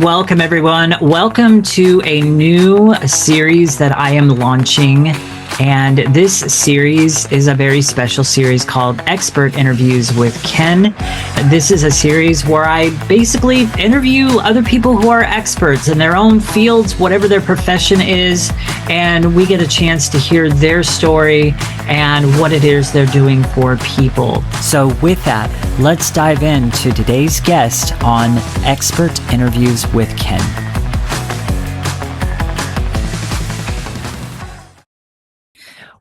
Welcome, everyone. Welcome to a new series that I am launching. And this series is a very special series called Expert Interviews with Ken. This is a series where I basically interview other people who are experts in their own fields, whatever their profession is, and we get a chance to hear their story and what it is they're doing for people. So with that, let's dive into today's guest on Expert Interviews with Ken.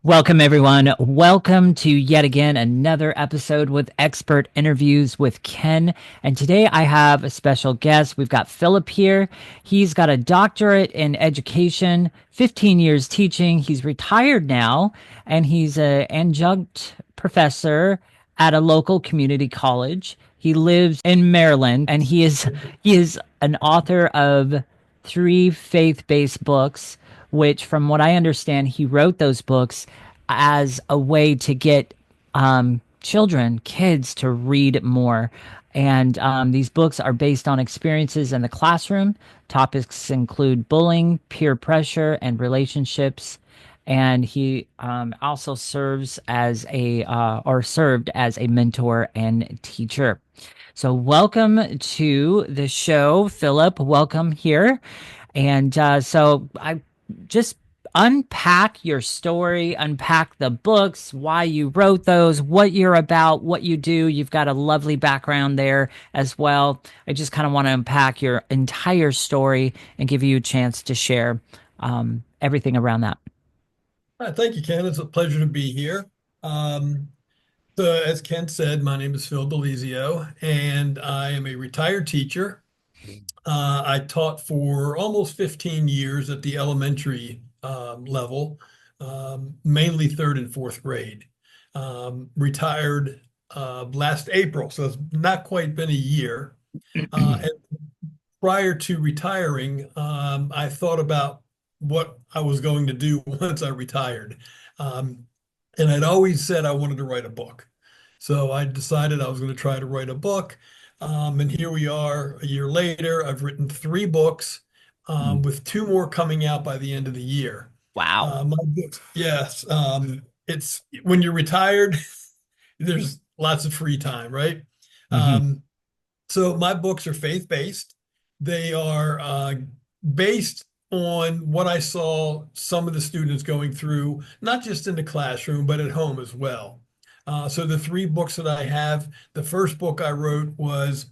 Welcome, everyone. Welcome to yet again another episode with Expert Interviews with Ken. And today I have a special guest. We've got Phillip here. He's got a doctorate in education, 15 years teaching. He's retired now, and he's an adjunct professor at a local community college. He lives in Maryland, and he is an author of 3 faith-based books, which, from what I understand, he wrote those books as a way to get kids to read more. And these books are based on experiences in the classroom. Topics include bullying, peer pressure, and relationships. And he also served as a mentor and teacher. So welcome to the show, Phillip. Welcome here. And so I just unpack your story, unpack the books, why you wrote those, what you're about, what you do. You've got a lovely background there as well. I just kind of want to unpack your entire story and give you a chance to share everything around that. Thank you, Ken. It's a pleasure to be here. So, as Ken said, my name is Phil DeLizio, and I am a retired teacher. I taught for almost 15 years at the elementary level, mainly third and fourth grade. Retired last April, so it's not quite been a year. And prior to retiring, I thought about what I was going to do once I retired. And I'd always said I wanted to write a book. So I decided I was going to try to write a book. And here we are a year later. I've written 3 books, with 2 more coming out by the end of the year. Wow. My books, yes. It's when you're retired, there's lots of free time, right? Mm-hmm. So my books are faith-based. They are based on what I saw some of the students going through, not just in the classroom, but at home as well. So the 3 books that I have, the first book I wrote was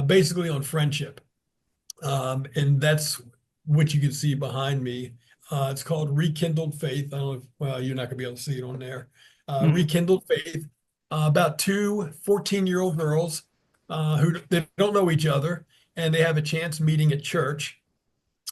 basically on friendship. And that's what you can see behind me. It's called Rekindled Faith. I don't know if, well, you're not going to be able to see it on there. Rekindled Faith, about 2 14-year-old girls who they don't know each other, and they have a chance meeting at church.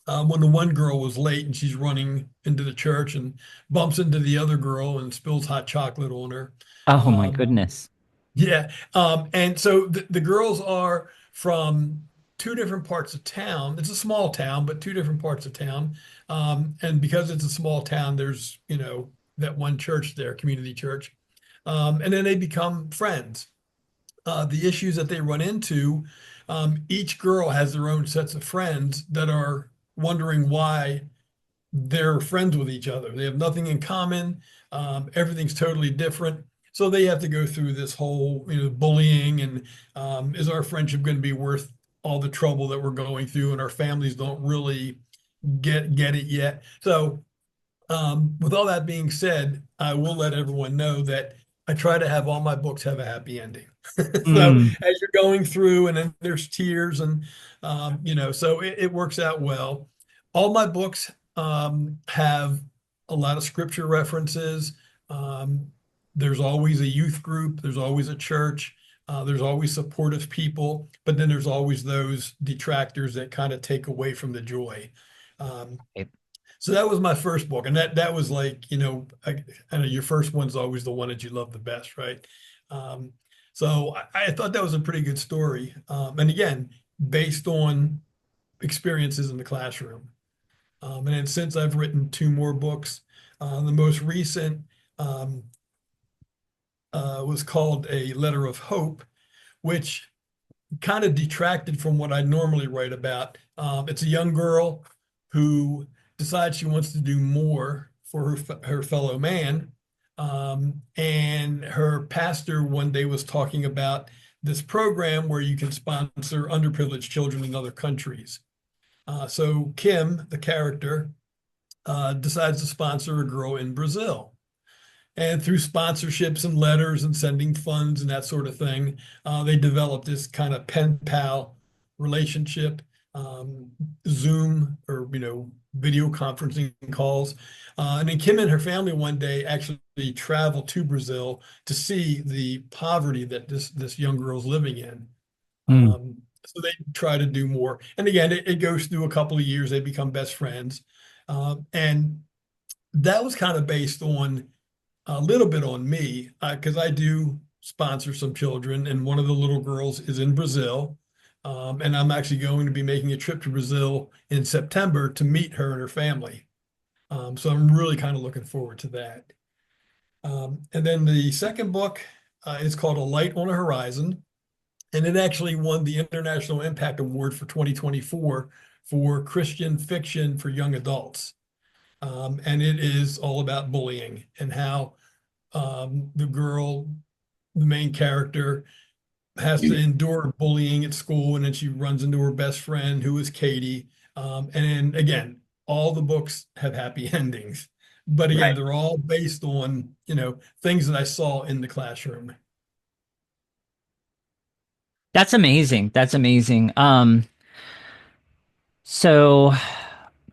When the one girl was late and she's running into the church and bumps into the other girl and spills hot chocolate on her. Oh my Um, goodness. yeah. And so the girls are from 2 different parts of town. It's a small town, but 2 different parts of town. And because it's a small town, there's, that one church there, community church. And then they become friends. The issues that they run into, each girl has their own sets of friends that are wondering why they're friends with each other. They have nothing in common. Everything's totally different. So they have to go through this whole, bullying and is our friendship going to be worth all the trouble that we're going through? And our families don't really get it yet. So with all that being said, I will let everyone know that I try to have all my books have a happy ending. So Mm. as you're going through, and then there's tears, and so it works out well. All my books have a lot of scripture references. Um, there's always a youth group. There's always a church. There's always supportive people, but then there's always those detractors that kind of take away from the joy. Um, Okay. so that was my first book, and that was like, I know your first one's always the one that you love the best, right? Um, so I thought that was a pretty good story, and again, based on experiences in the classroom. And then since I've written 2 more books, the most recent um, was called A Letter of Hope, which kind of detracted from what I normally write about It's a young girl who decides she wants to do more for her fellow man. And her pastor one day was talking about this program where you can sponsor underprivileged children in other countries. So Kim, the character, decides to sponsor a girl in Brazil. And through sponsorships and letters and sending funds and that sort of thing, they developed this kind of pen pal relationship, um, Zoom or video conferencing calls. And then Kim and her family one day actually traveled to Brazil to see the poverty that this young girl's living in. Mm. So they try to do more. And again, it goes through a couple of years. They become best friends. And that was kind of based on a little bit on me because I do sponsor some children, and one of the little girls is in Brazil. And I'm actually going to be making a trip to Brazil in September to meet her and her family. So I'm really kind of looking forward to that. And then the second book is called A Light on a Horizon, and it actually won the International Impact Award for 2024 for Christian fiction for young adults. And it is all about bullying and how the girl, the main character, has to endure bullying at school, and then she runs into her best friend, who is Katie. And then again, all the books have happy endings, but again, Right. they're all based on things that I saw in the classroom. That's amazing. That's amazing. So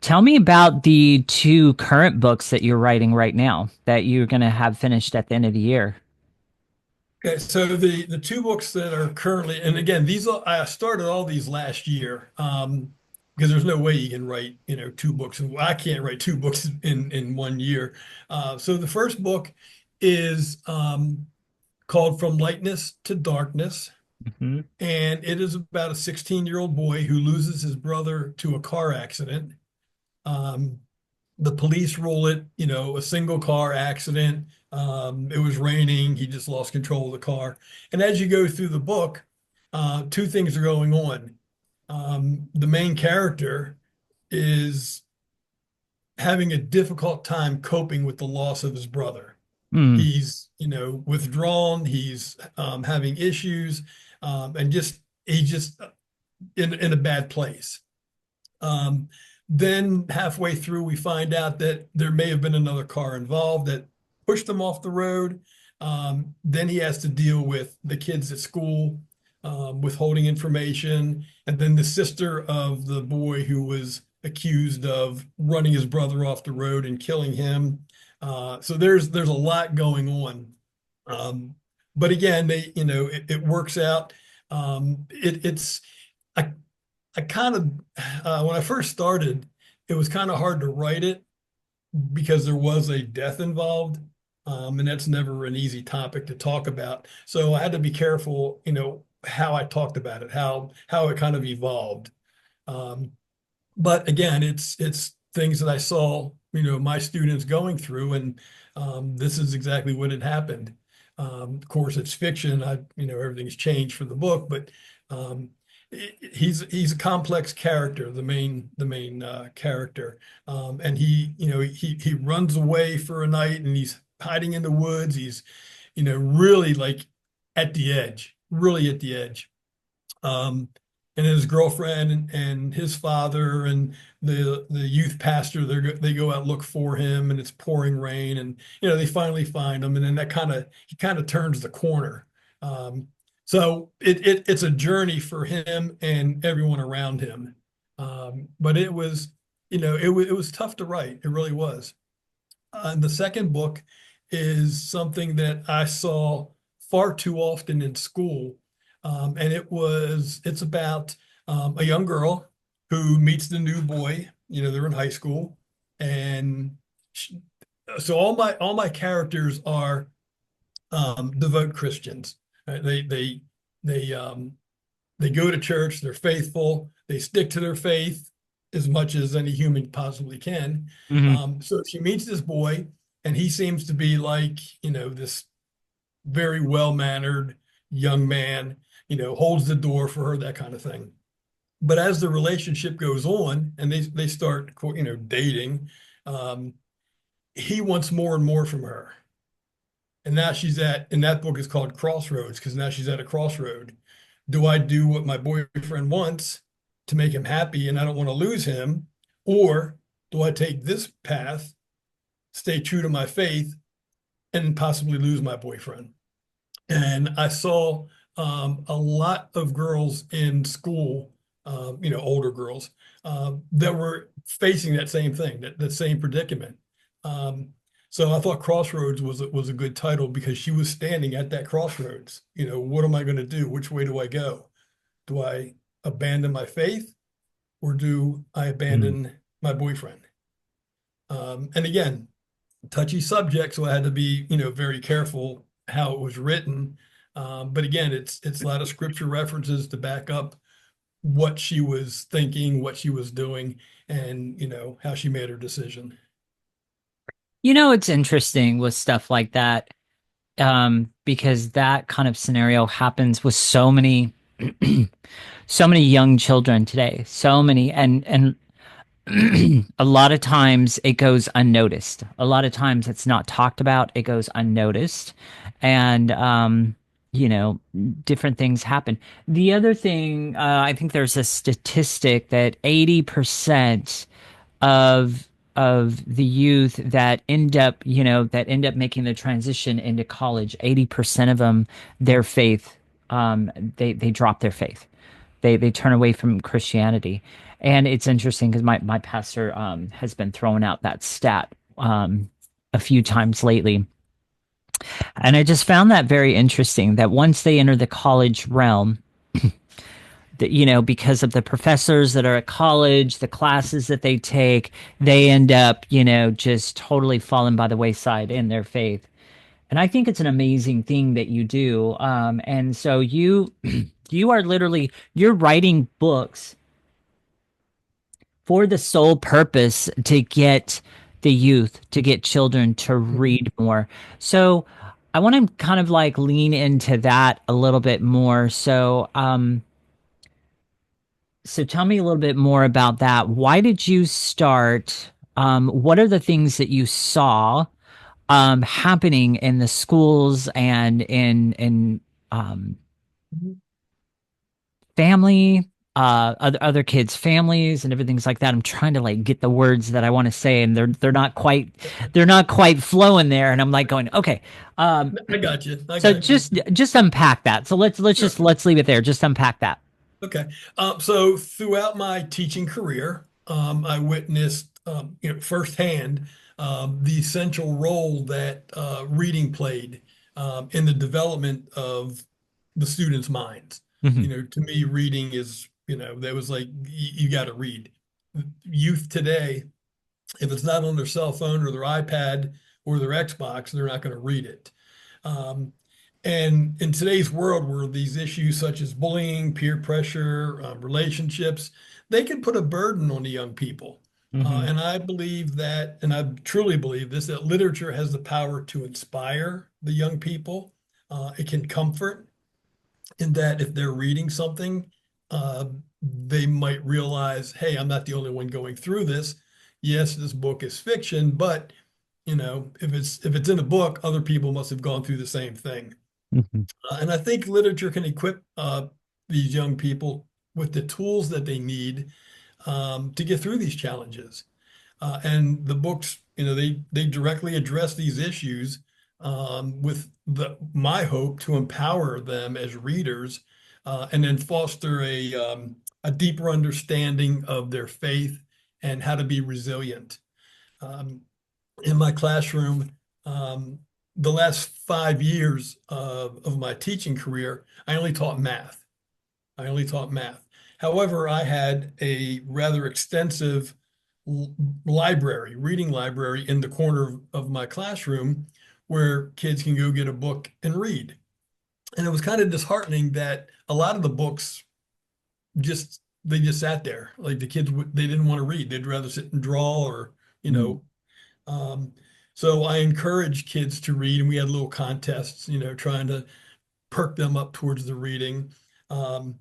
tell me about the two current books that you're writing right now that you're going to have finished at the end of the year. Okay, so the two books that are currently, and again, I started all these last year, because there's no way you can write, two books. And I can't write two books in 1 year. So the first book is called From Lightness to Darkness, Hmm. and it is about a 16-year-old boy who loses his brother to a car accident. Um, the police rule it, a single car accident. It was raining. He just lost control of the car. And as you go through the book, two things are going on. The main character is having a difficult time coping with the loss of his brother. Mm, He's, withdrawn. He's having issues, and he's just in a bad place. Um, then halfway through, we find out that there may have been another car involved that pushed them off the road. Then he has to deal with the kids at school, withholding information, and then the sister of the boy who was accused of running his brother off the road and killing him. So there's a lot going on. Um, but again, it works out. It's I I kind of, when I first started, it was kind of hard to write it because there was a death involved. And that's never an easy topic to talk about. So I had to be careful, how I talked about it, how it kind of evolved. Um, but again, it's things that I saw, my students going through, and this is exactly what had happened. Of course, it's fiction. Everything's changed for the book, but um, he's a complex character, the main character, and he runs away for a night, and he's hiding in the woods. He's really like at the edge, really at the edge. Um, and his girlfriend and his father and the youth pastor, they go out look for him, and it's pouring rain, and they finally find him, and then he kind of turns the corner. Um, so it's a journey for him and everyone around him. But it was tough to write. It really was. And the second book is something that I saw far too often in school. And it's about a young girl who meets the new boy. They're in high school. And so all my characters are devout Christians. Right? They they go to church, they're faithful, they stick to their faith as much as any human possibly can. hmm. So she meets this boy, and he seems to be like, this very well-mannered young man, holds the door for her, that kind of thing. But as the relationship goes on and they start, dating, um, he wants more and more from her. And now and that book is called Crossroads because now she's at a crossroad. Do I do what my boyfriend wants to make him happy and I don't want to lose him? Or do I take this path, stay true to my faith, and possibly lose my boyfriend? And I saw a lot of girls in school, older girls, that were facing that same thing, that same predicament. Um, so I thought Crossroads was a good title because she was standing at that crossroads. What am I going to do? Which way do I go? Do I abandon my faith or do I Mm. abandon my boyfriend? And again, touchy subject, so I had to be, very careful how it was written. But again, it's a lot of scripture references to back up what she was thinking, what she was doing, and how she made her decision. It's interesting with stuff like that, because that kind of scenario happens with so many, so many young children today. So many, and a lot of times it goes unnoticed. A lot of times it's not talked about. It goes unnoticed, and you know, different things happen. The other thing, I think there's a statistic that 80% of the youth that end up, that end up making the transition into college, 80% of them, their faith, they drop their faith. They turn away from Christianity. And it's interesting because my pastor has been throwing out that stat a few times lately. And I just found that very interesting that once they enter the college realm, that, because of the professors that are at college, the classes that they take, they end up, just totally falling by the wayside in their faith. And I think it's an amazing thing that you do. And so you are literally, you're writing books for the sole purpose to get the youth, to get children to Mhm. read more. So I want to kind of like lean into that a little bit more. So tell me a little bit more about that. Why did you start? What are the things that you saw happening in the schools and in um, family, other kids' families and everything's like that? I'm trying to like get the words that I want to say, and they're not quite flowing there. And I'm like going, okay. Um, I got you. I so got you. just unpack that. So Sure. let's leave it there. Just unpack that. Okay. So throughout my teaching career, I witnessed, firsthand, the essential role that reading played in the development of the students' minds. Hmm. To me, reading is, that was like, you got to read. Youth today, if it's not on their cell phone or their iPad or their Xbox, they're not going to read it. Um, and in today's world, where these issues such as bullying, peer pressure, relationships, they can put a burden on the young people. Hmm. And I believe that, and I truly believe this, that literature has the power to inspire the young people. It can comfort in that if they're reading something, uh, they might realize, hey, I'm not the only one going through this. Yes, this book is fiction, but if it's in a book, other people must have gone through the same thing. Hmm. And I think literature can equip these young people with the tools that they need to get through these challenges. And the books, they directly address these issues with my hope to empower them as readers and then foster a deeper understanding of their faith and how to be resilient. Um, in my classroom, um, the last 5 years of my teaching career, I only taught math. I only taught math. However, I had a rather extensive reading library in the corner of my classroom where kids can go get a book and read. And it was kind of disheartening that a lot of the books they just sat there. Like the kids, they didn't want to read. They'd rather sit and draw or, you know, um, so I encourage kids to read, and we had little contests, trying to perk them up towards the reading. Um,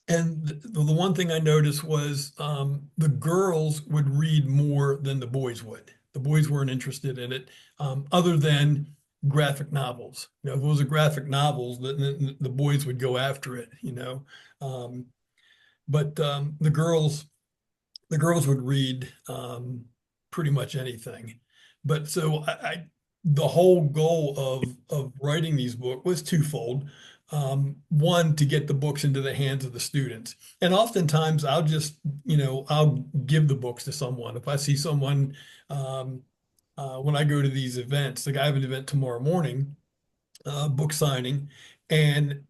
And the one thing I noticed was the girls would read more than the boys would. The boys weren't interested in it, other than graphic novels. If it was a graphic novels, then the boys would go after it. Um, but the girls would read pretty much anything. But so the whole goal of writing these books was twofold. One, to get the books into the hands of the students, and oftentimes I'll just, I'll give the books to someone if I see someone. Um, when I go to these events, like I have an event tomorrow morning, book signing, and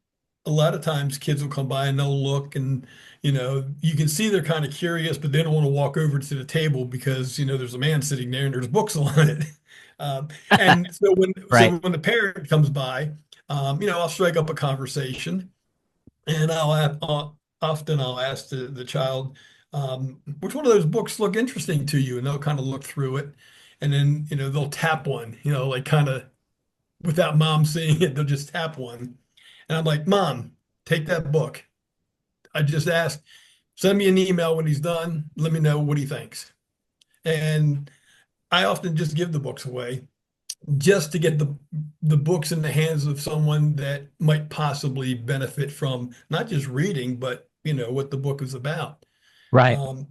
a lot of times kids will come by and they'll look, and you can see they're kind of curious, but they don't want to walk over to the table because there's a man sitting there and there's books on it. um, and so Right. when the parent comes by, I'll strike up a conversation, and often I'll ask the child, which one of those books look interesting to you, and they'll kind of look through it, and then they'll tap one, like kind of without mom seeing it, they'll just tap one. And I'm like, Mom, take that book. I just asked, send me an email when he's done. Let me know what he thinks. And I often just give the books away just to get the books in the hands of someone that might possibly benefit from not just reading, but what the book is about. Right. Um,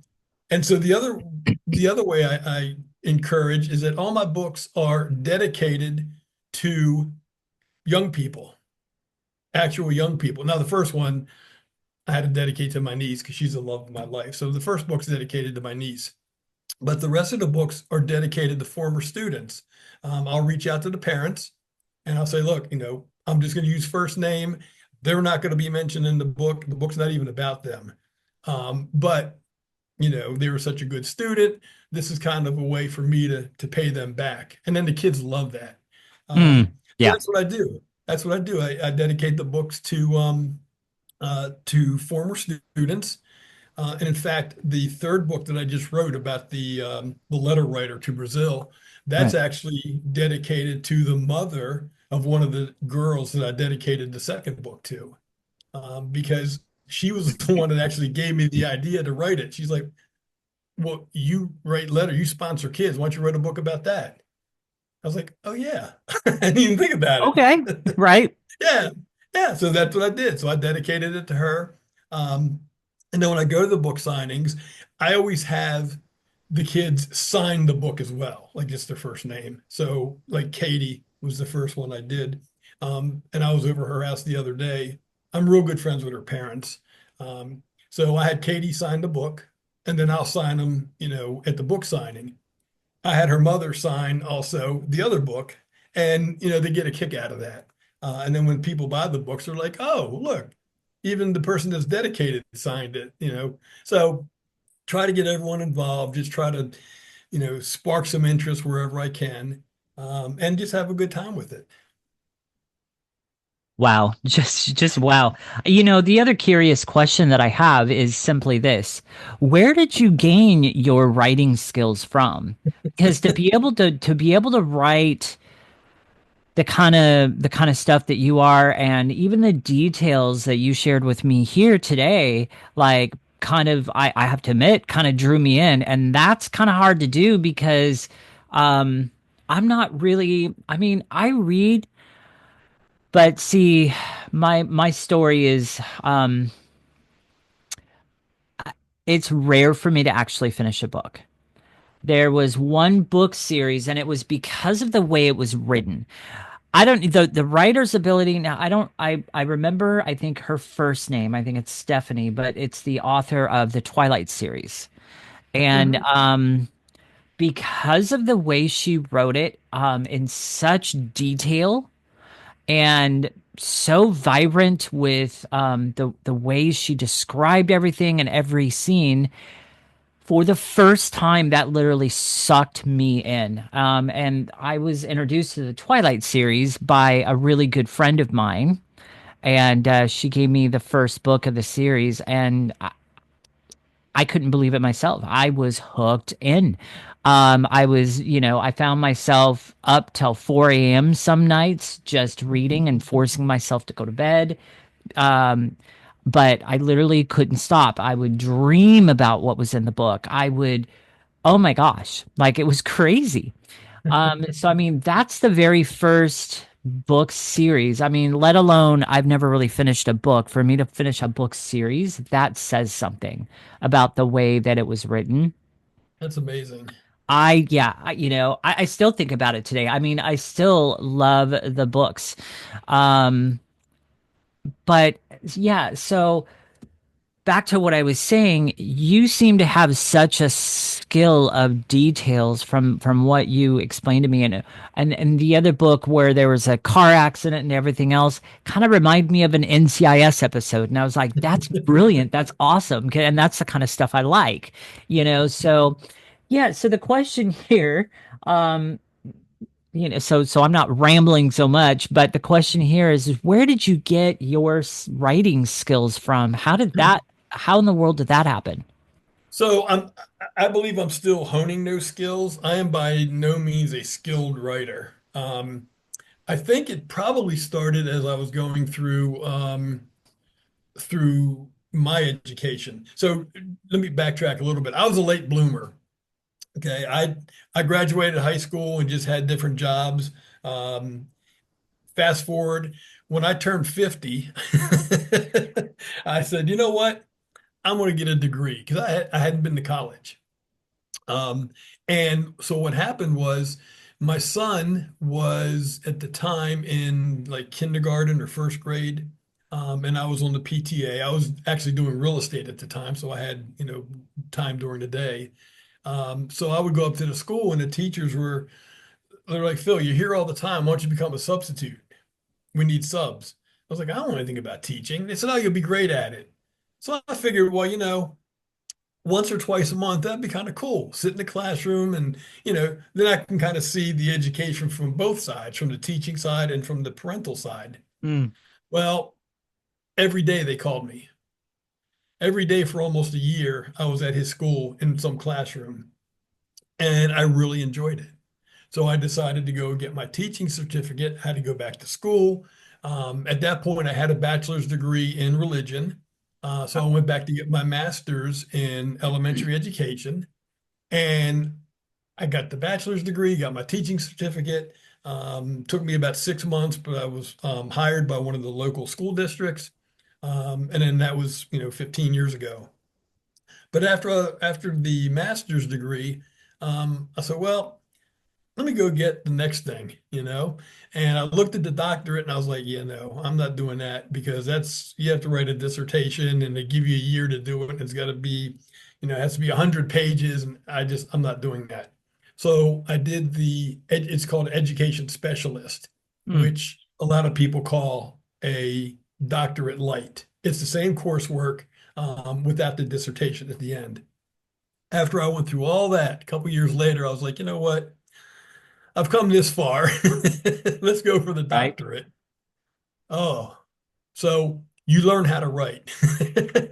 and so the other way I encourage is that all my books are dedicated to young people, actual young people. Now, the first one I had to dedicate to my niece because she's the love of my life. So the first book's dedicated to my niece, but the rest of the books are dedicated to former students. I'll reach out to the parents and I'll say, look, I'm just going to use first name. They're not going to be mentioned in the book. The book's not even about them. But they were such a good student. This is kind of a way for me to pay them back. And then the kids love that. Mm, So yeah. that's what I do. That's what I do. I dedicate the books to former students. And in fact, the third book that I just wrote about the letter writer to Brazil, that's Right. actually dedicated to the mother of one of the girls that I dedicated the second book to, because she was the one that actually gave me the idea to write it. She's like, "Well, you write letter, you sponsor kids. Why don't you write a book about that?" I was like, "Oh yeah, I didn't even think about it." Okay. Right. Yeah, yeah. So that's what I did. So I dedicated it to her. Um, and then when I go to the book signings, I always have the kids sign the book as well, like just their first name. So like Katie was the first one I did. And I was over her house the other day. I'm real good friends with her parents. So I had Katie sign the book, and then I'll sign them, at the book signing. I had her mother sign also the other book, and they get a kick out of that. And then when people buy the books, they're like, "Oh, look, even the person that's dedicated signed it." So try to get everyone involved. Just try to spark some interest wherever I can, and just have a good time with it. Wow. Just wow. The other curious question that I have is simply this. Where did you gain your writing skills from? Because to be able to write the kind of stuff that you are, and even the details that you shared with me here today, like kind of I have to admit kind of drew me in, and that's kind of hard to do because um I'm not really, I mean, I read, but see, my story is it's rare for me to actually finish a book. There was one book series, and it was because of the way it was written. I don't, the writer's ability now. I remember, I think her first name, I think it's Stephanie, but it's the author of the Twilight series. And Mhm. because of the way she wrote it in such detail and so vibrant with the ways she described everything and every scene, for the first time that literally sucked me in. And I was introduced to the Twilight series by a really good friend of mine, and she gave me the first book of the series, and I couldn't believe it myself. I was hooked in. I found myself up till 4 a.m. some nights just reading and forcing myself to go to bed. Um, but I literally couldn't stop. I would dream about what was in the book. Oh my gosh, like it was crazy. So I mean, that's the very first book series. I mean, let alone I've never really finished a book. For me to finish a book series, that says something about the way that it was written. That's amazing. I still think about it today. I mean, I still love the books. Um, but yeah, so back to what I was saying, you seem to have such a skill of details from what you explained to me, and the other book where there was a car accident and everything else kind of reminded me of an NCIS episode, and I was like, that's brilliant, that's awesome, and that's the kind of stuff I like, So yeah, so the question here, um, so I'm not rambling so much, but the question here is where did you get your writing skills from? How in the world did that happen? So I believe I'm still honing those skills. I am by no means a skilled writer. I think it probably started as I was going through my education. So let me backtrack a little bit. I was a late bloomer. Okay, I graduated high school and just had different jobs. Um, Fast forward, when I turned 50, I said, you know what? I'm going to get a degree because I hadn't been to college. Um, and so what happened was my son was at the time in like kindergarten or first grade. And I was on the PTA. I was actually doing real estate at the time, so I had, time during the day. So I would go up to the school and the teachers they're like, Phil, you're here all the time. Why don't you become a substitute? We need subs. I was like, I don't know anything about teaching. They said, oh, you'll be great at it. So I figured, well, once or twice a month, that'd be kind of cool. Sit in the classroom and, then I can kind of see the education from both sides, from the teaching side and from the parental side. Mm, Well, every day they called me. Every day for almost a year, I was at his school in some classroom, and I really enjoyed it. So I decided to go get my teaching certificate, had to go back to school. At that point, I had a bachelor's degree in religion. So I went back to get my master's in elementary education. And I got the bachelor's degree, got my teaching certificate. Took me about 6 months, but I was hired by one of the local school districts. And then that was, 15 years ago. But after the master's degree, I said, well, let me go get the next thing. And I looked at the doctorate and I was like, yeah, no, I'm not doing that because you have to write a dissertation and they give you a year to do it. And it's got to be, it has to be 100 pages. And I'm not doing that. So I did it's called education specialist, mm, which a lot of people call a doctorate light. It's the same coursework without the dissertation at the end. After I went through all that, a couple years later, I was like, you know what? I've come this far. Let's go for the right. doctorate. Oh, so you learn how to write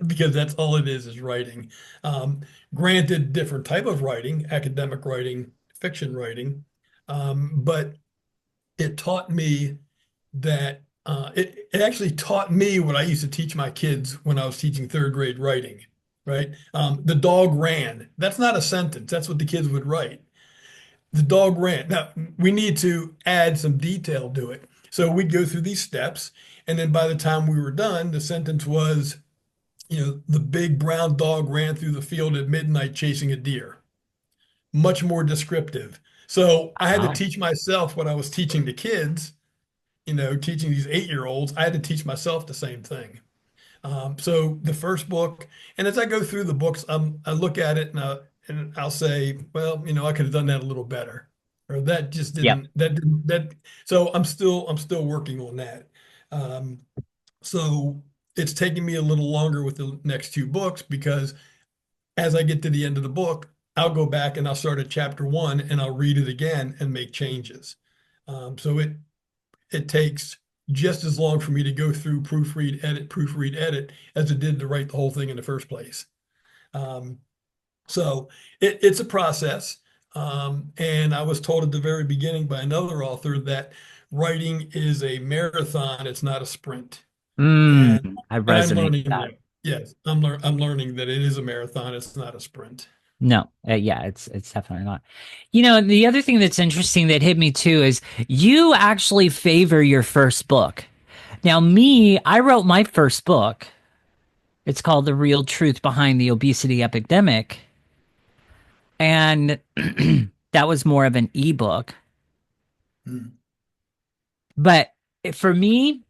because that's all it is writing. Um, Granted, different type of writing, academic writing, fiction writing, but it taught me that it actually taught me what I used to teach my kids when I was teaching third grade writing, right? The dog ran. That's not a sentence. That's what the kids would write. The dog ran. Now, we need to add some detail to it. So we'd go through these steps, and then by the time we were done, the sentence was, the big brown dog ran through the field at midnight chasing a deer. Much more descriptive. So I had to Wow. teach myself what I was teaching the kids, teaching these 8-year-olds. I had to teach myself the same thing. So the first book, and as I go through the books, I look at it and I'll say, well, I could have done that a little better, or that just Yep. didn't that didn't that. So I'm still working on that. Um, so it's taking me a little longer with the next two books because as I get to the end of the book, I'll go back and I'll start at chapter one and I'll read it again and make changes. So it takes just as long for me to go through proofread, edit as it did to write the whole thing in the first place. Um, so it's a process. And I was told at the very beginning by another author that writing is a marathon, it's not a sprint. I And I'm resonate with learning that. that. Yes, I'm learning that it is a marathon. It's not a sprint. No, yeah, it's definitely not. You know, the other thing that's interesting that hit me too is you actually favor your first book. Now, me, I wrote my first book. It's called The Real Truth Behind the Obesity Epidemic. And that was more of an ebook. Mm. But for me,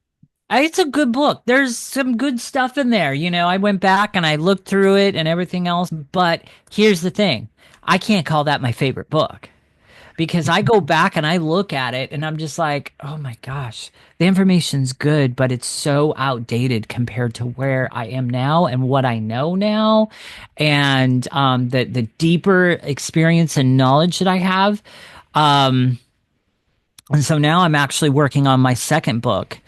it's a good book. There's some good stuff in there. You know, I went back and I looked through it and everything else. But here's the thing, I can't call that my favorite book because I go back and I look at it and I'm just like, oh my gosh, the information's good, but it's so outdated compared to where I am now and what I know now, and the deeper experience and knowledge that I have. Um, and so now I'm actually working on my second book,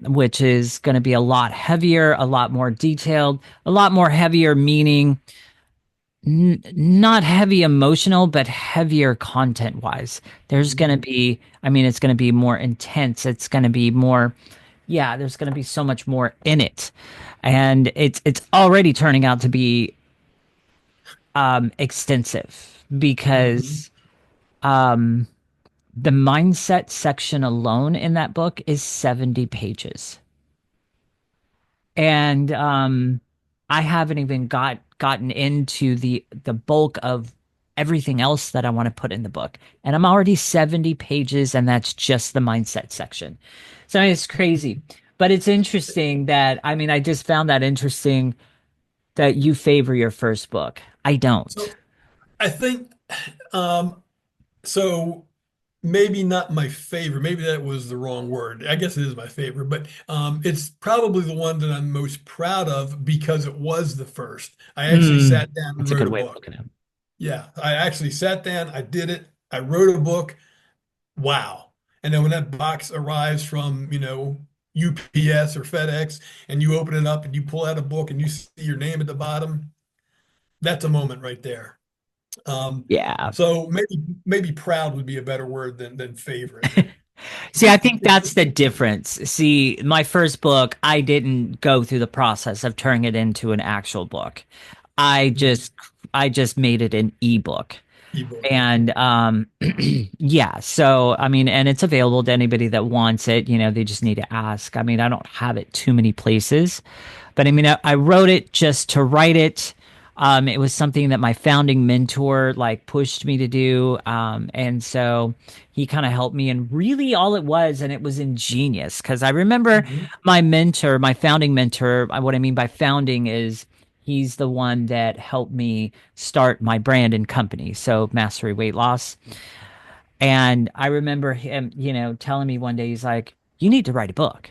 which is going to be a lot heavier, a lot more detailed, a lot more heavier, meaning not heavy emotional, but heavier content wise. There's going to Mhm. be, I mean, it's going to be more intense. It's going to be more, yeah, there's going to be so much more in it. And it's already turning out to be extensive Mhm. because the mindset section alone in that book is 70 pages. And I haven't even gotten into the bulk of everything else that I want to put in the book. And I'm already 70 pages, and that's just the mindset section. So it's crazy. But it's interesting that, I mean, I just found that interesting that you favor your first book. I don't. So I think um, so. Maybe not my favorite. Maybe that was the wrong word. I guess it is my favorite, but it's probably the one that I'm most proud of because it was the first. I actually Mm, sat down and that's a wrote good a way of book. looking at it. Yeah, I actually sat down, I did it, I wrote a book. Wow. And then when that box arrives from, UPS or FedEx, and you open it up and you pull out a book and you see your name at the bottom, that's a moment right there. Um, Yeah. so maybe proud would be a better word than favorite. See, I think that's the difference. See, my first book, I didn't go through the process of turning it into an actual book. I Mhm. just I just made it an ebook. Ebook. And yeah, so I mean, and it's available to anybody that wants it, you know, they just need to ask. I mean, I don't have it too many places, but I mean, I wrote it just to write it. It was something that my founding mentor like pushed me to do. And so he kind of helped me, and really all it was, and it was ingenious because I remember Mhm. my mentor, my founding mentor, what I mean by founding is he's the one that helped me start my brand and company. So Mastery Weight Loss. And I remember him, you know, telling me one day, he's like, you need to write a book.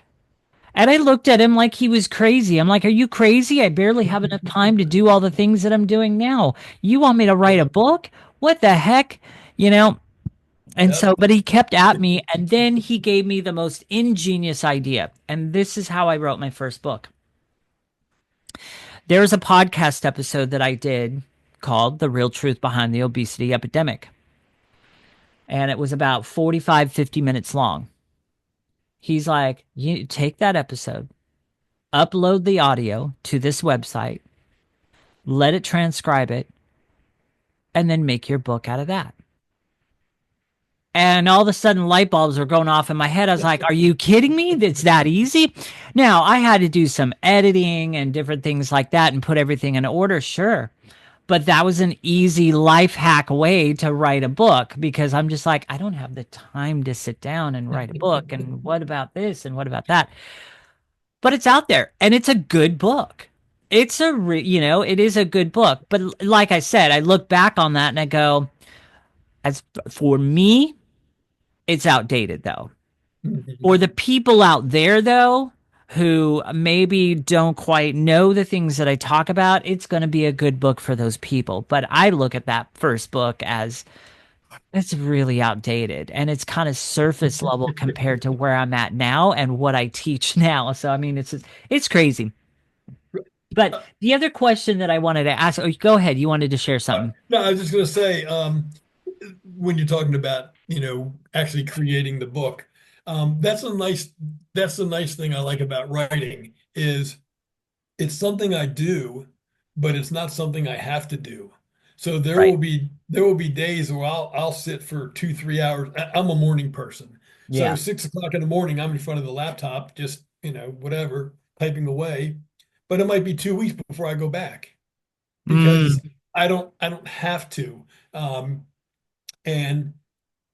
And I looked at him like he was crazy. I'm like, are you crazy? I barely have enough time to do all the things that I'm doing now. You want me to write a Yep. book? What the heck? You know? And Yep. so, but he kept at me, and then he gave me the most ingenious idea. And this is how I wrote my first book. There's a podcast episode that I did called The Real Truth Behind the Obesity Epidemic. And it was about 45, 50 minutes long. He's like, you take that episode, upload the audio to this website, let it transcribe it, and then make your book out of that. And all of a sudden, light bulbs were going off in my head. I was like, are you kidding me? It's that easy? Now, I had to do some editing and different things like that and put everything in order, sure. But that was an easy life hack way to write a book because I'm just like, I don't have the time to sit down and write a book. And what about this? And what about that? But it's out there and it's a good book. You know, it is a good book. But like I said, I look back on that and I go, as for me, it's outdated though. For Mhm. the people out there though, who maybe don't quite know the things that I talk about, it's going to be a good book for those people. But I look at that first book as it's really outdated and it's kind of surface level compared to where I'm at now and what I teach now. So I mean, it's crazy. But Uh, the other question that I wanted to ask, oh, go ahead. You wanted to share something. no, I was just going to say, when you're talking about, actually creating the book, that's a nice, that's the nice thing I like about writing is it's something I do, but it's not something I have to do. So Right. there will be days where I'll sit for 2, 3 hours. I'm a morning person. So Yeah. 6 o'clock in the morning, I'm in front of the laptop, just, whatever, typing away. But it might be 2 weeks before I go back Mm, because I don't have to. Um, and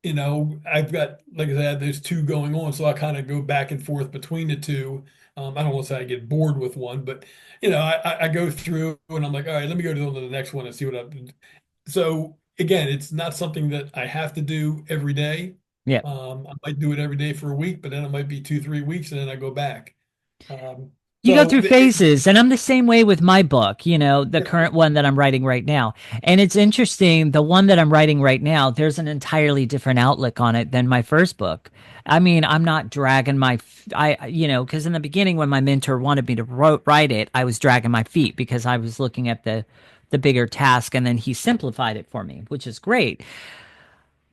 I've got, like I said, there's two going on, so I kind of go back and forth between the two. I don't want to say I get bored with one, but I go through and I'm like, all right, let me go to the next one and see what I. So again, it's not something that I have to do every day. yeah. I might do it every day for a week, but then it might be 2, 3 weeks, and then I go back. Um, You go through it, phases, and I'm the same way with my book, the current one that I'm writing right now. And it's interesting, the one that I'm writing right now, there's an entirely different outlook on it than my first book. I mean, I'm not dragging because in the beginning, when my mentor wanted me to write it, I was dragging my feet because I was looking at the bigger task, and then he simplified it for me, which is great.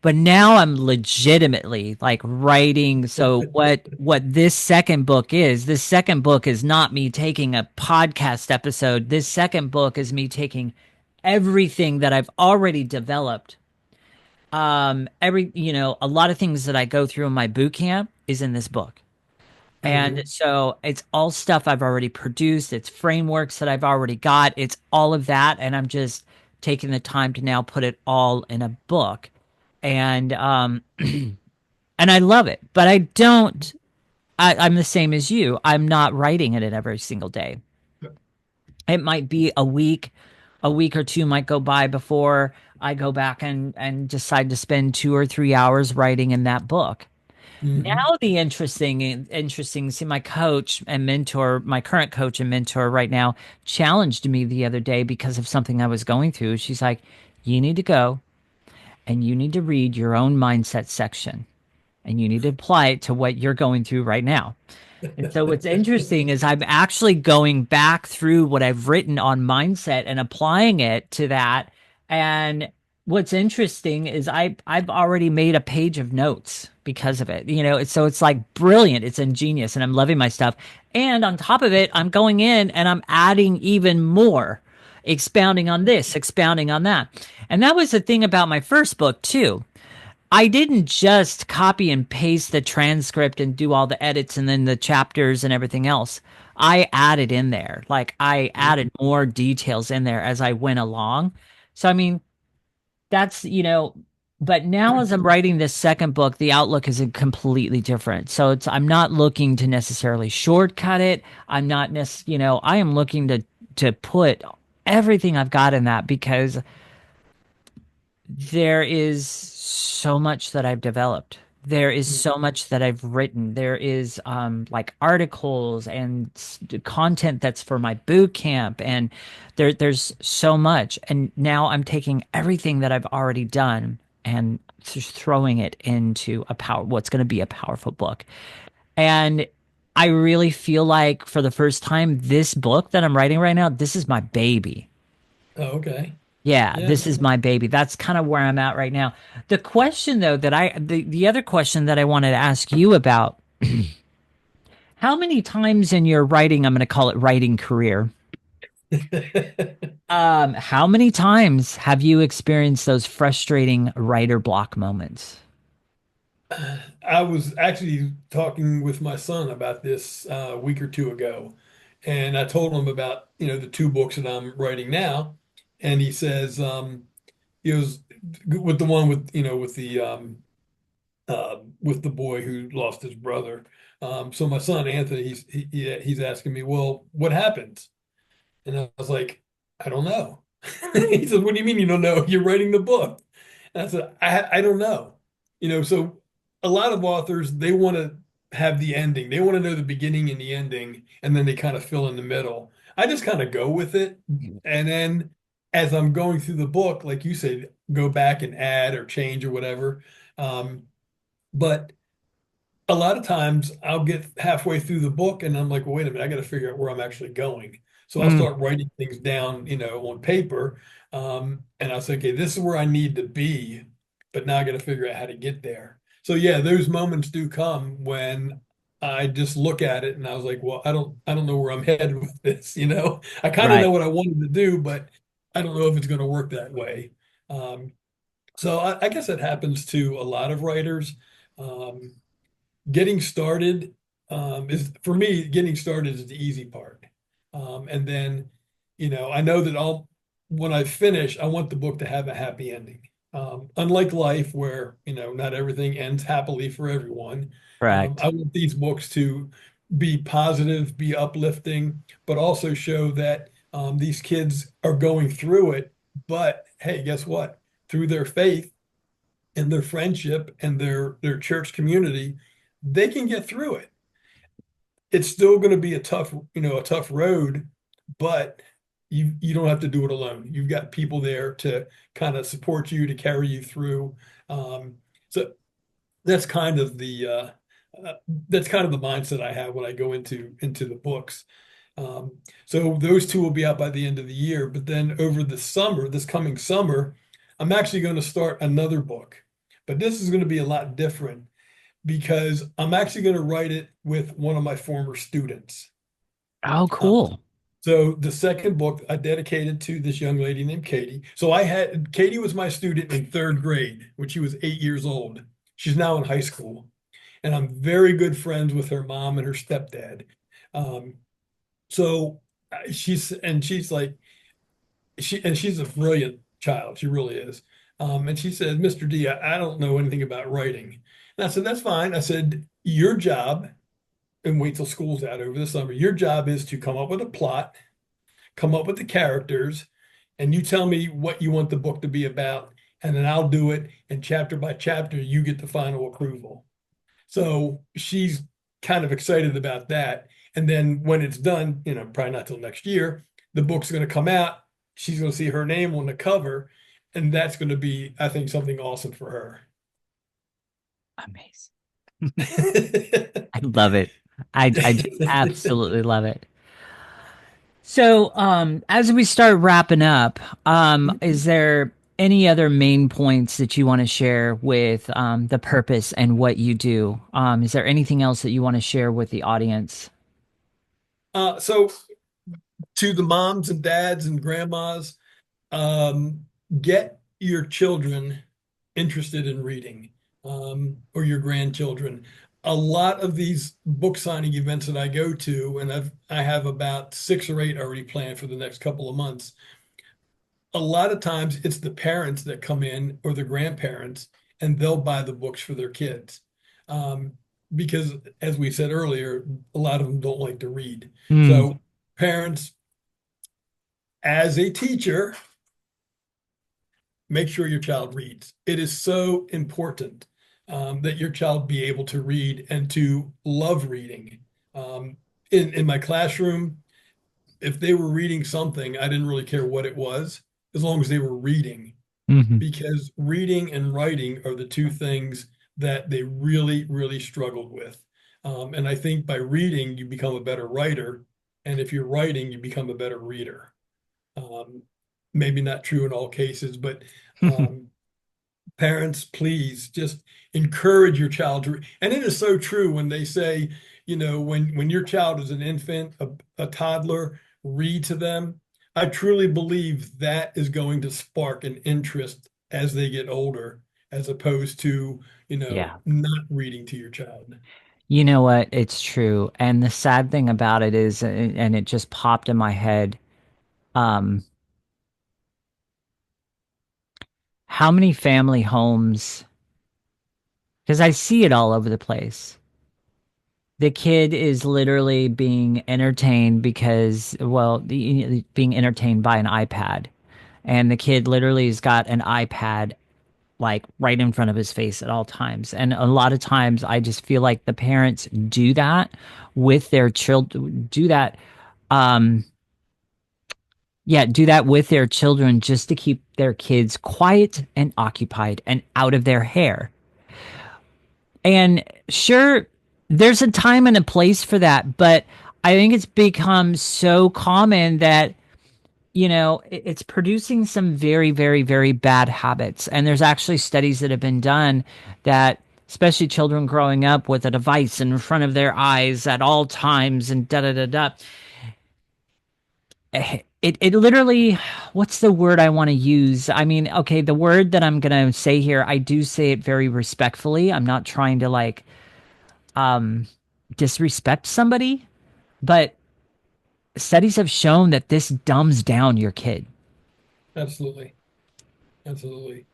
But now I'm legitimately like writing. So what this second book is not me taking a podcast episode. This second book is me taking everything that I've already developed. A lot of things that I go through in my boot camp is in this book. And Mhm. so it's all stuff I've already produced. It's frameworks that I've already got. It's all of that. And I'm just taking the time to now put it all in a book. And and I love it, but I don't. I'm the same as you. I'm not writing it every single day. It might be a week or two might go by before I go back and decide to spend 2 or 3 hours writing in that book. Mhm. Now the interesting. See, my coach and mentor, my current coach and mentor right now, challenged me the other day because of something I was going through. She's like, "You need to go and you need to read your own mindset section." And you need to apply it to what you're going through right now. And so what's interesting is I'm actually going back through what I've written on mindset and applying it to that. And what's interesting is I've already made a page of notes because of it. It's like brilliant. It's ingenious and I'm loving my stuff. And on top of it, I'm going in and I'm adding even more, expounding on this, expounding on that. And that was the thing about my first book too. I didn't just copy and paste the transcript and do all the edits and then the chapters and everything else. I added in there. Like I added more details in there as I went along. So I mean, that's, but now as I'm writing this second book, the outlook is completely different. So I'm not looking to necessarily shortcut it. I'm not I am looking to put everything I've got in that because there is so much that I've developed. There is so much that I've written. There is like articles and content that's for my boot camp, and there's so much. And now I'm taking everything that I've already done and just throwing it into what's going to be a powerful book. And I really feel like for the first time, this book that I'm writing right now, this is my baby. Oh, okay. Yeah, Yeah. this is my baby. That's kind of where I'm at right now. The question though the other question that I wanted to ask you about, how many times in your writing, I'm going to call it writing career, how many times have you experienced those frustrating writer block moments? I was actually talking with my son about this a week or two ago, and I told him about the two books that I'm writing now, and he says he was with the one with with the boy who lost his brother. So my son Anthony, he's asking me, well, what happens? And I was like, I don't know. He said, what do you mean you don't know? You're writing the book. And I said, I don't know. So a lot of authors, they want to have the ending. They want to know the beginning and the ending, and then they kind of fill in the middle. I just kind of go with it. And then as I'm going through the book, like you said, go back and add or change or whatever. But a lot of times I'll get halfway through the book and I'm like, well, wait a minute, I got to figure out where I'm actually going. So I'll Mm, start writing things down, on paper. And I'll say, okay, this is where I need to be, but now I got to figure out how to get there. So yeah, those moments do come when I just look at it and I was like, well, I don't know where I'm headed with this, you know. I kind of know Right. what I wanted to do, but I don't know if it's going to work that way. Um, so I guess it happens to a lot of writers. Um, Getting started is for me, getting started is the easy part. And then, I know that when I finish, I want the book to have a happy ending. Unlike life, where, not everything ends happily for everyone. I Correct. want these books to be positive, be uplifting, but also show that these kids are going through it. But hey, guess what? Through their faith, and their friendship and their church community, they can get through it. It's still going to be a tough road, but you don't have to do it alone. You've got people there to kind of support you, to carry you through. So that's kind of the uh, that's kind of the mindset I have when I go into the books. Um, so those two will be out by the end of the year. But then over the summer, this coming summer, I'm actually going to start another book. But this is going to be a lot different because I'm actually going to write it with one of my former students. Oh, Um, cool. so the second book I dedicated to this young lady named Katie. So Katie was my student in third grade when she was 8 years old. She's now in high school, and I'm very good friends with her mom and her stepdad. Um, so she's like she's a brilliant child. She really is. And she said, Mr. D, I don't know anything about writing. And I said, that's fine. I said, your job, and wait till school's out over the summer, your job is to come up with a plot, come up with the characters, and you tell me what you want the book to be about, and then I'll do it. And chapter by chapter, you get the final approval. So she's kind of excited about that. And then when it's done, probably not till next year, the book's going to come out. She's going to see her name on the cover, and that's going to be, I think, something awesome for her. Amazing. I love it. I just absolutely love it. So, as we start wrapping up, is there any other main points that you want to share with the purpose and what you do? Is there anything else that you want to share with the audience? So to the moms and dads and grandmas, um, get your children interested in reading, or your grandchildren. A lot of these book signing events that I go to, and I have about 6 or 8 already planned for the next couple of months. A lot of times it's the parents that come in or the grandparents, and they'll buy the books for their kids. Um, because as we said earlier, a lot of them don't like to read. Hmm. So parents, as a teacher, make sure your child reads. It is so important that your child be able to read and to love reading. Um, in my classroom, if they were reading something, I didn't really care what it was, as long as they were reading, Hmm. because reading and writing are the two things that they really, really struggled with. And I think by reading, you become a better writer. And if you're writing, you become a better reader. Um, Maybe not true in all cases, but um, parents, please just encourage your child to. And it is so true when they say, when your child is an infant, a toddler, read to them. I truly believe that is going to spark an interest as they get older, as opposed to, Yeah. not reading to your child. You know what? It's true. And the sad thing about it is, and it just popped in my head, um, how many family homes, because I see it all over the place. The kid is literally being entertained because, well, being entertained by an iPad. And the kid literally has got an iPad like right in front of his face at all times. And a lot of times I just feel like the parents do that with their children, um, do that with their children just to keep their kids quiet and occupied and out of their hair. And sure, there's a time and a place for that, but I think it's become so common that it's producing some very, very, very bad habits. And there's actually studies that have been done that especially children growing up with a device in front of their eyes at all times and da da da da. It literally, what's the word I want to use? I mean, okay, the word that I'm gonna say here, I do say it very respectfully. I'm not trying to like disrespect somebody, but studies have shown that this dumbs down your kid. Absolutely. Absolutely.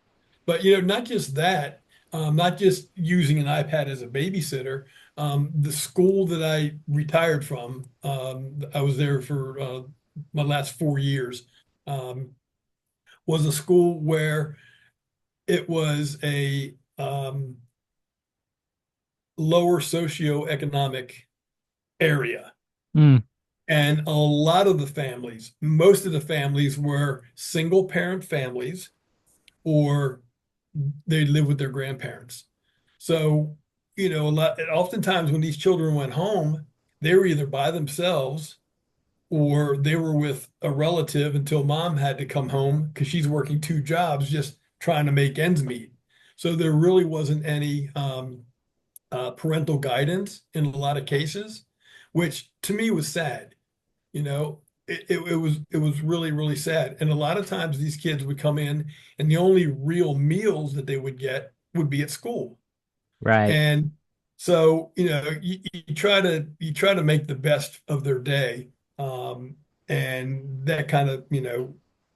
But not just that, not just using an iPad as a babysitter. The school that I retired from, I was there for my last 4 years, um, was a school where it was a lower socioeconomic area. Mm, And a lot of the families, most of the families were single parent families or they live with their grandparents. So, oftentimes when these children went home, they were either by themselves or they were with a relative until mom had to come home because she's working two jobs just trying to make ends meet. So there really wasn't any parental guidance in a lot of cases, which to me was sad. It was really, really sad. And a lot of times these kids would come in and the only real meals that they would get would be at school. right, And so, you try to make the best of their day. Um, and that kind of,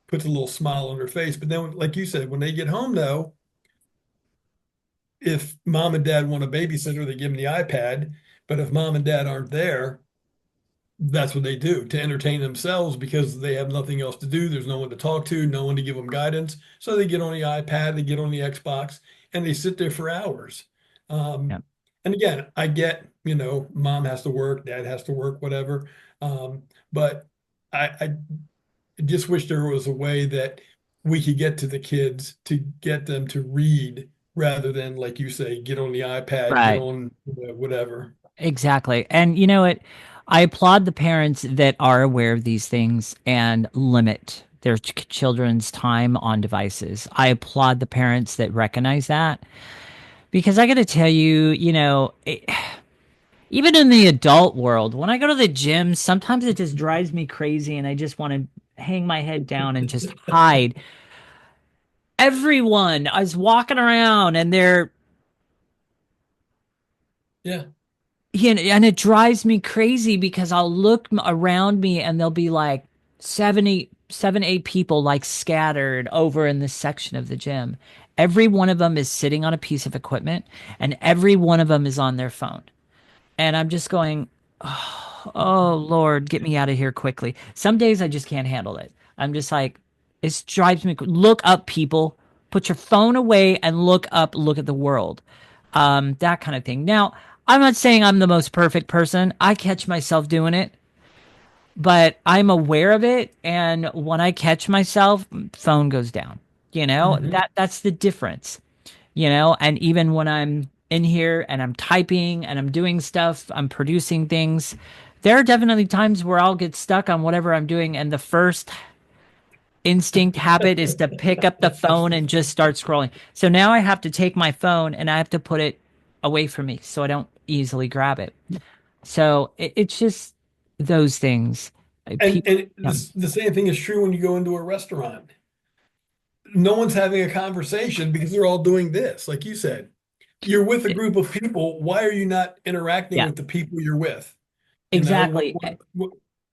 puts a little smile on their face. But then, like you said, when they get home though, if mom and dad want a babysitter, they give them the iPad. But if mom and dad aren't there, that's what they do to entertain themselves because they have nothing else to do. There's no one to talk to, no one to give them guidance. So they get on the iPad, they get on the Xbox, and they sit there for hours. yeah, Um, and again, I get, mom has to work, dad has to work, whatever. But I just wish there was a way that we could get to the kids to get them to read rather than, like you say, get on the iPad, get right. on whatever. Exactly. And you know what? I applaud the parents that are aware of these things and limit their children's time on devices. I applaud the parents that recognize that because I got to tell you, even in the adult world, when I go to the gym, sometimes it just drives me crazy and I just want to hang my head down and just hide. Everyone is walking around and they're Yeah. and it drives me crazy because I'll look around me and there'll be like 8 people like scattered over in this section of the gym. Every one of them is sitting on a piece of equipment and every one of them is on their phone. And I'm just going, oh Lord, get me out of here quickly. Some days I just can't handle it. I'm just like, it drives me. Look up, people. Put your phone away and look up. Look at the world. That kind of thing. Now, I'm not saying I'm the most perfect person. I catch myself doing it, but I'm aware of it. And when I catch myself, phone goes down. Mhm. That's the difference. And even when I'm in here and I'm typing and I'm doing stuff, I'm producing things. There are definitely times where I'll get stuck on whatever I'm doing, and the first instinct habit is to pick up the phone and just start scrolling. So now I have to take my phone and I have to put it away from me so I don't easily grab it. So it's just those things. And People, and yeah, the same thing is true when you go into a restaurant. No one's having a conversation because they're all doing this, like you said. You're with a group of people. Why are you not interacting yeah, with the people you're with? exactly.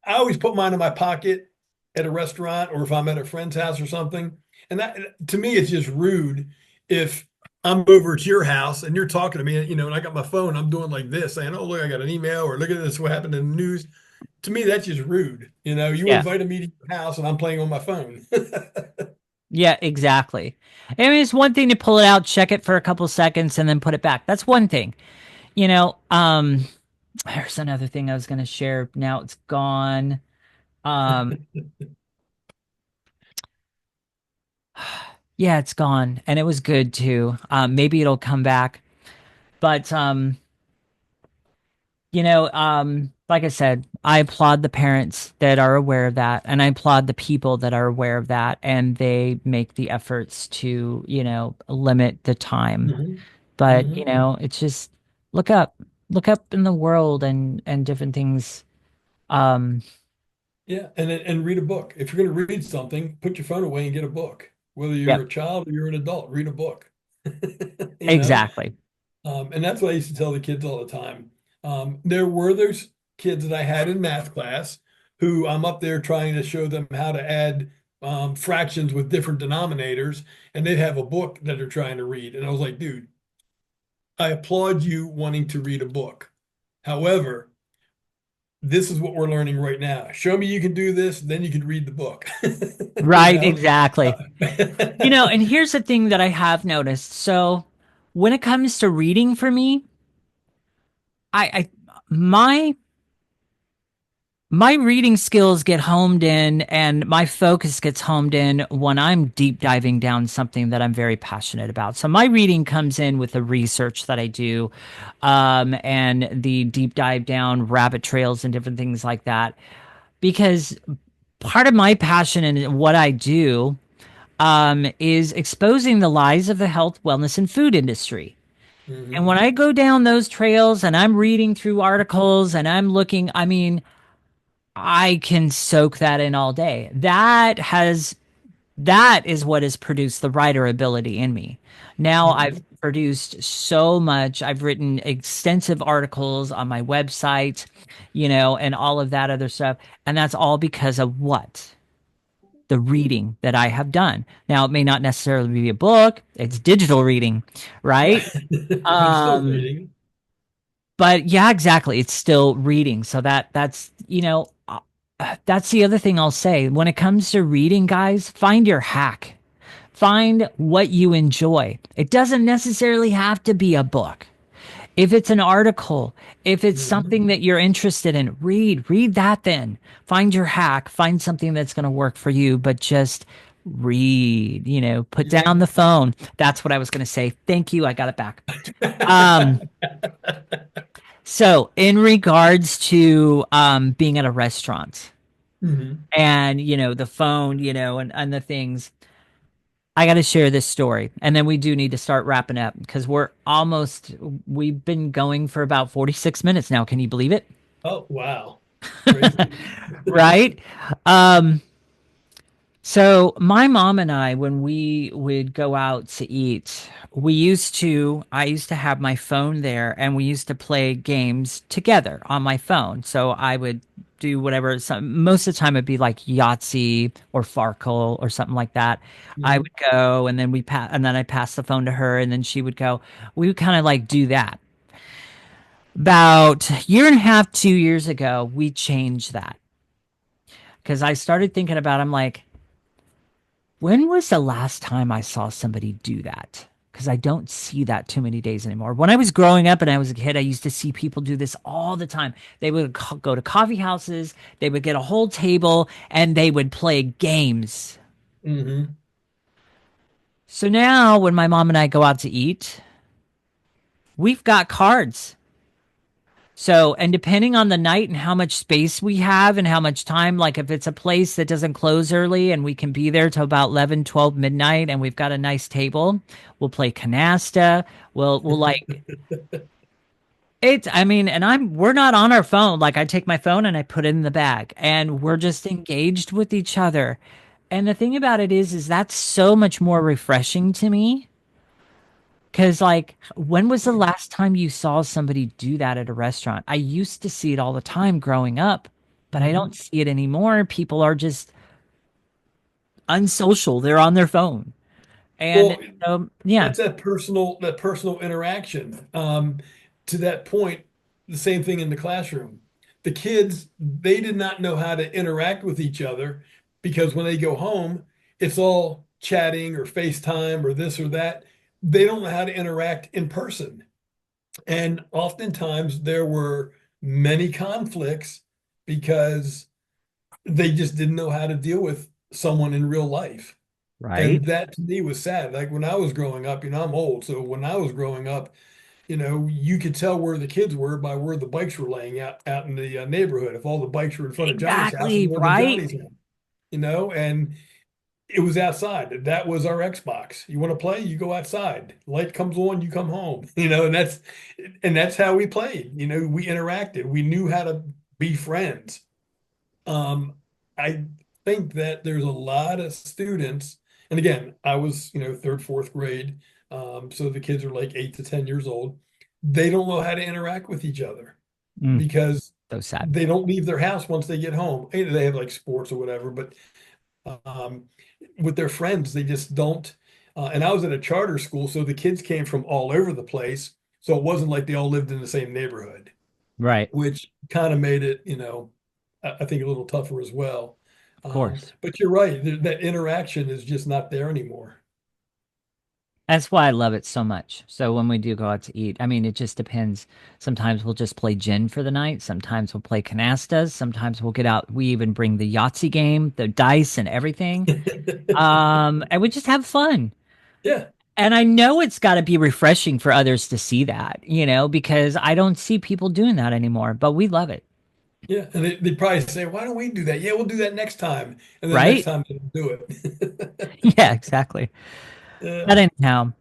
I always put mine in my pocket at a restaurant or if I'm at a friend's house or something. And that to me, it's just rude if I'm over at your house and you're talking to me, and I got my phone, I'm doing like this, saying, "Oh, look, I got an email," or "Look at this, what happened in the news." To me, that's just rude. You Yeah, invited me to your house and I'm playing on my phone. yeah, exactly. I mean, it's one thing to pull it out, check it for a couple seconds, and then put it back. That's one thing. You know, um, there's another thing I was going to share. Now it's gone. Um, yeah, it's gone, and it was good too. Maybe it'll come back, but like I said, I applaud the parents that are aware of that, and I applaud the people that are aware of that, and they make the efforts to, limit the time Mhm. But, Hmm. it's just look up, look up in the world and different things. Um, Yeah, and read a book. If you're going to read something, put your phone away and get a book. Whether you're yep, a child or you're an adult, read a book. You know, exactly. and that's what I used to tell the kids all the time. There were those kids that I had in math class who I'm up there trying to show them how to add fractions with different denominators, and they'd have a book that they're trying to read. And I was like, dude, I applaud you wanting to read a book. However, this is what we're learning right now. Show me you can do this, then you can read the book. You Right, know? exactly. Uh, And here's the thing that I have noticed. So when it comes to reading for me, I my reading skills get homed in and my focus gets homed in when I'm deep diving down something that I'm very passionate about. So my reading comes in with the research that I do, and the deep dive down rabbit trails and different things like that. Because part of my passion and what I do, is exposing the lies of the health, wellness, and food industry. And mhm. when I go down those trails and I'm reading through articles and I'm looking, I mean, I can soak that in all day. That is what has produced the writer ability in me. Now I've Mhm. produced so much. I've written extensive articles on my website, and all of that other stuff. And that's all because of what? The reading that I have done. Now it may not necessarily be a book, it's digital reading, right? Right. But still Um, reading. but yeah, exactly. It's still reading. So that's the other thing I'll say. When it comes to reading, guys, find your hack. Find what you enjoy. It doesn't necessarily have to be a book. If it's an article, if it's Mhm. something that you're interested in, read that then. Find your hack, find something that's going to work for you, but just read, put Yeah. down the phone. That's what I was going to say. Thank you. I got it back. Um, so in regards to being at a restaurant Mhm. and, the phone, and the things, I got to share this story. And then we do need to start wrapping up because we've been going for about 46 minutes now. Can you believe it? Oh, wow. Crazy. Right? Um, so my mom and I, when we would go out to eat, I used to have my phone there and we used to play games together on my phone. So I would do whatever, most of the time it'd be like Yahtzee or Farkle or something like that. I Mhm. would go and then and then I'd pass the phone to her and then she would go. We would kind of like do that. About a year and a half, 2 years ago, we changed that because I started thinking about, I'm like, when was the last time I saw somebody do that? Because I don't see that too many days anymore. When I was growing up and I was a kid, I used to see people do this all the time. They would go to coffee houses, they would get a whole table, and they would play games. Mhm. So now when my mom and I go out to eat, we've got cards. So, and depending on the night and how much space we have and how much time, like if it's a place that doesn't close early and we can be there till about 11, 12 midnight and we've got a nice table, we'll play canasta. We'll like I mean, and we're not on our phone. Like I take my phone and I put it in the bag and we're just engaged with each other. And the thing about it is that's so much more refreshing to me. Cause like, when was the last time you saw somebody do that at a restaurant? I used to see it all the time growing up, but I don't Mhm. see it anymore. People are just unsocial. They're on their phone. And Well, yeah, that's that personal interaction. To that point, the same thing in the classroom. The kids, they did not know how to interact with each other because when they go home, it's all chatting or FaceTime or this or that. They don't know how to interact in person. And oftentimes there were many conflicts because they just didn't know how to deal with someone in real life. right. And that to me was sad. Like when I was growing up, I'm old. So when I was growing up, you could tell where the kids were by where the bikes were laying out in the neighborhood. If all the bikes were in front of Johnny's house, it Exactly, wasn't right. Johnny's home, and it was outside. That was our Xbox. You want to play, you go outside. Light comes on, you come home. And that's how we played. We interacted. We knew how to be friends. I think that there's a lot of students, and again, I was, third, fourth grade. So the kids are like 8 to 10 years old. They don't know how to interact with each other Mm, because so sad. they don't leave their house once they get home. Either they have like sports or whatever, but um, with their friends, they just don't. And I was at a charter school, so the kids came from all over the place. So it wasn't like they all lived in the same neighborhood, Right. which kind of made it, I think a little tougher as well. Of course. But you're right, that interaction is just not there anymore. That's why I love it so much. So when we do go out to eat, I mean, it just depends. Sometimes we'll just play gin for the night. Sometimes we'll play canastas. Sometimes we'll get out. We even bring the Yahtzee game, the dice and everything. And we just have fun. Yeah, And I know it's got to be refreshing for others to see that, because I don't see people doing that anymore, but we love it. yeah. And they probably say, why don't we do that? Yeah, we'll do that next time. And then next Right? time they don't do it. Yeah, exactly. Yeah. But anyhow,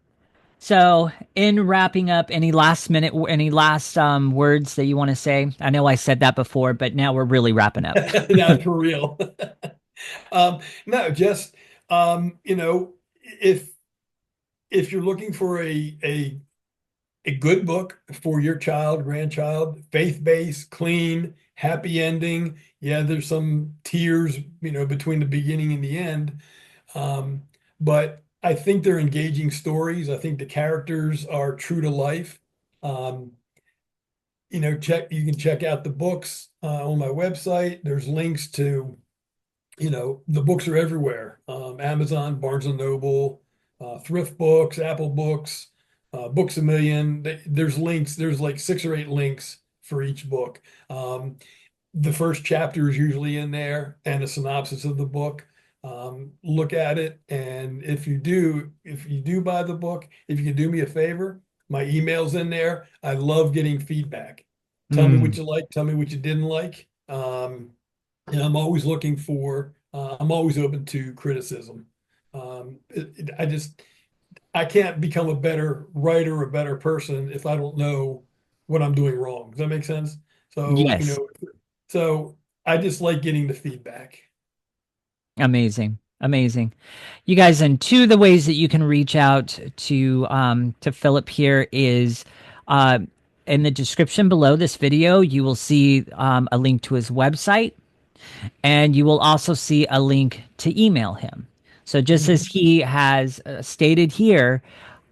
so in wrapping up, any last words that you want to say? I know I said that before, but now we're really wrapping up. Now for real. No, just if you're looking for a good book for your child, grandchild, faith-based, clean, happy ending. Yeah, there's some tears, between the beginning and the end. Um, but I think they're engaging stories. I think the characters are true to life. Um, you can check out the books on my website. There's links to, the books are everywhere. Amazon, Barnes and Noble, Thrift Books, Apple Books, Books a Million. There's links. There's like 6 or 8 links for each book. The first chapter is usually in there and a synopsis of the book. Look at it, and if you do buy the book, if you can do me a favor, my email's in there. I love getting feedback. Tell me what Mm, you like. Tell me what you didn't like. And I'm always open to criticism. I can't become a better writer, a better person if I don't know what I'm doing wrong. Does that make sense? So, yes. so I just like getting the feedback. Amazing. Amazing. You guys, and two of the ways that you can reach out to Philip here is uh in the description below this video, you will see a link to his website, and you will also see a link to email him. So just as Mhm. he has stated here,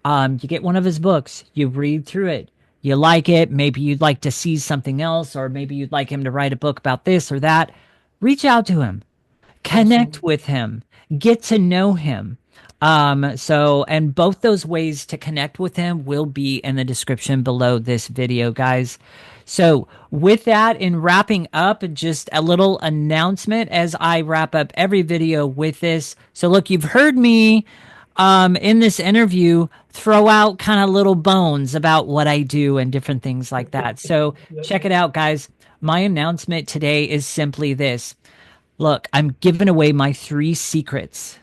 you get one of his books, you read through it, you like it, maybe you'd like to see something else, or maybe you'd like him to write a book about this or that. Reach out to him, connect Absolutely. with him, get to know him. And both those ways to connect with him will be in the description below this video, guys. So, with that, in wrapping up, just a little announcement as I wrap up every video with this. So, look, you've heard me in this interview throw out kind of little bones about what I do and different things like that. So, Yep. check it out, guys. My announcement today is simply this. Look, I'm giving away my 3 secrets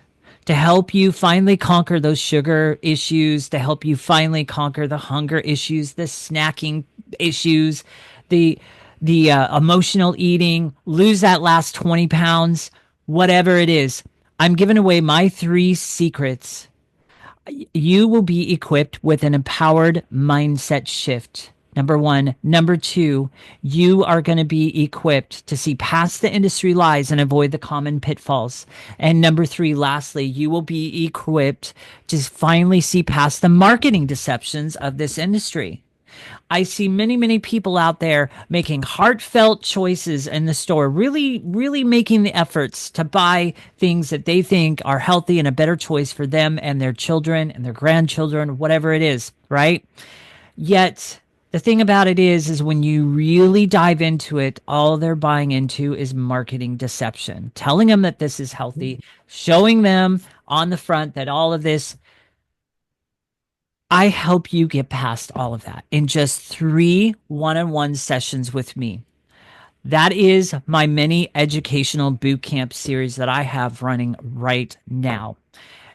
to help you finally conquer those sugar issues, to help you finally conquer the hunger issues, the snacking issues, the emotional eating, lose that last 20 pounds, whatever it is. I'm giving away my 3 secrets. You will be equipped with an empowered mindset shift. Number one. Number two, you are going to be equipped to see past the industry lies and avoid the common pitfalls. And number three, lastly, you will be equipped to finally see past the marketing deceptions of this industry. I see many, many people out there making heartfelt choices in the store, really, really making the efforts to buy things that they think are healthy and a better choice for them and their children and their grandchildren, whatever it is, right? Yet the thing about it is when you really dive into it, all they're buying into is marketing deception, telling them that this is healthy, showing them on the front that all of this. I help you get past all of that in just 3 one-on-one sessions with me. That is my mini educational boot camp series that I have running right now.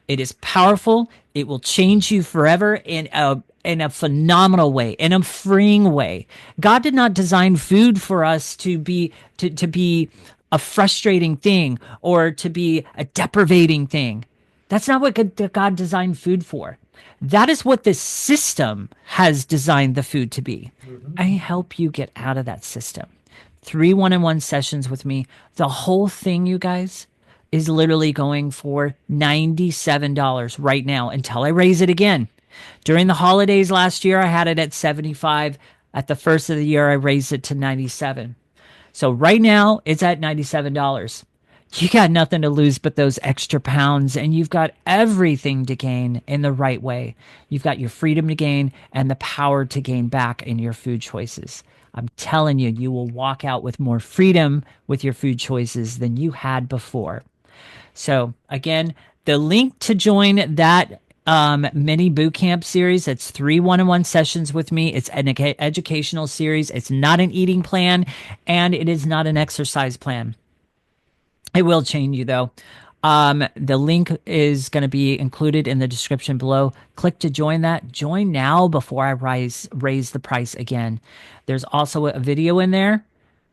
It is powerful. It will change you forever in a phenomenal way, in a freeing way. God did not design food for us to be a frustrating thing or to be a deprivating thing. That's not what God designed food for. That is what the system has designed the food to be. I Mhm. help you get out of that system. 3 one-on-one sessions with me. The whole thing, you guys, is literally going for $97 right now until I raise it again. During the holidays last year, I had it at 75. At the first of the year, I raised it to 97. So right now, it's at $97. You got nothing to lose but those extra pounds, and you've got everything to gain in the right way. You've got your freedom to gain and the power to gain back in your food choices. I'm telling you, you will walk out with more freedom with your food choices than you had before. So again, the link to join that mini boot camp series, it's 3 one-on-one sessions with me. It's an educational series. It's not an eating plan, and it is not an exercise plan. It will change you though. The link is going to be included in the description below. Click to join that. Join now before I raise the price again. There's also a video in there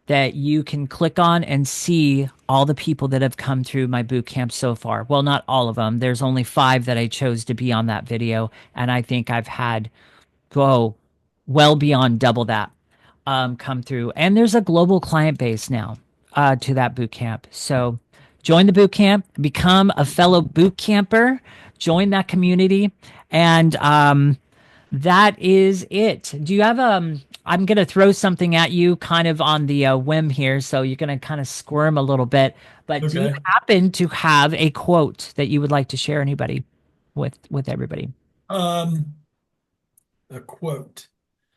that you can click on and see all the people that have come through my boot camp so far. Well, not all of them. There's only 5 that I chose to be on that video, and I think I've had whoa, well beyond double that come through. And there's a global client base now to that boot camp. So join the boot camp, become a fellow boot camper, join that community, and that is it. Do you have I'm going to throw something at you kind of on the whim here, so you're going to kind of squirm a little bit. But do you Okay. happen to have a quote that you would like to share anybody with everybody? Um, a quote.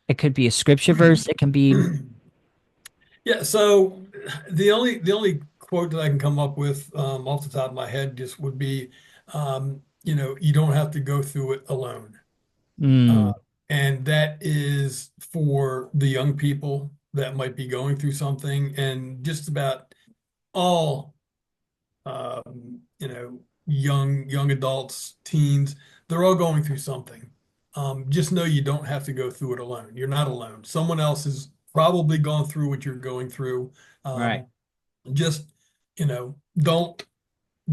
It could be a scripture verse. It can be Yeah, so the only quote that I can come up with off the top of my head just would be, you don't have to go through it alone. Uh, mm, and that is for the young people that might be going through something, and just about all young adults, teens, they're all going through something. Just know you don't have to go through it alone. You're not alone. Someone else has probably gone through what you're going through. right. Just,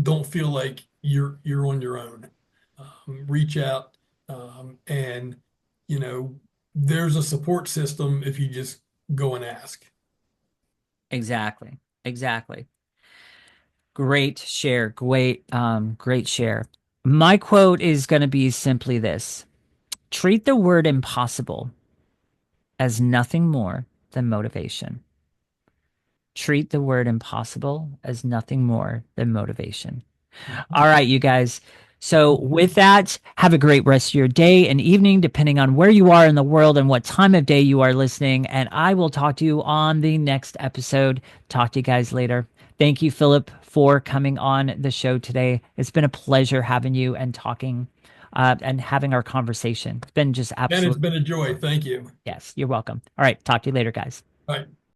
don't feel like you're on your own. Reach out, and you know, there's a support system if you just go and ask. Exactly. Exactly. Great share. Great share. My quote is going to be simply this: treat the word impossible as nothing more than motivation. Treat the word impossible as nothing more than motivation. All right, you guys. So, with that, have a great rest of your day and evening, depending on where you are in the world and what time of day you are listening. And I will talk to you on the next episode. Talk to you guys later. Thank you, Philip, for coming on the show today. It's been a pleasure having you and talking and having our conversation. It's been just And it's absolutely, been a joy. Thank you. yes, you're welcome. All right, talk to you later, guys. Bye.